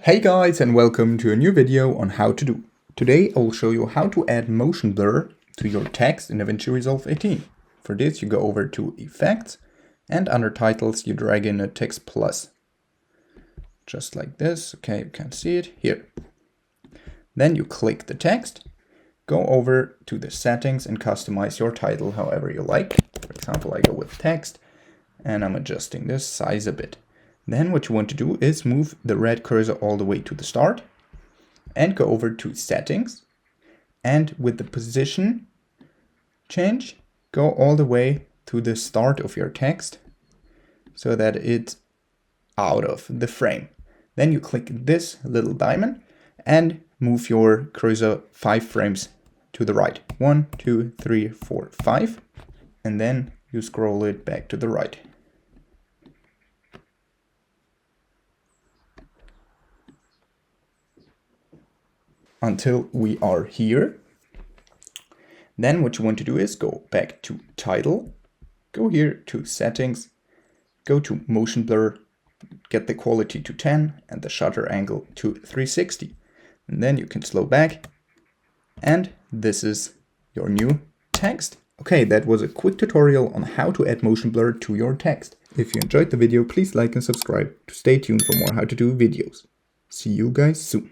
Hey guys, and welcome to a new video on how to do. Today I will show you how to add motion blur to your text in DaVinci Resolve 18. For this you go over to Effects and under Titles you drag in a text plus. Just like this. Okay, you can see it here. Then you click the text, go over to the settings and customize your title however you like. For example, I go with text and I'm adjusting this size a bit. Then what you want to do is move the red cursor all the way to the start and go over to settings, and with the position change, go all the way to the start of your text so that it's out of the frame. Then you click this little diamond and move your cursor 5 frames to the right. 1, 2, 3, 4, 5. And then you scroll it back to the right. Until we are here. Then what you want to do is go back to title, go here to settings, go to motion blur, get the quality to 10 and the shutter angle to 360. And then you can slow back and this is your new text. Okay, that was a quick tutorial on how to add motion blur to your text. If you enjoyed the video, please like and subscribe to stay tuned for more how to do videos. See you guys soon.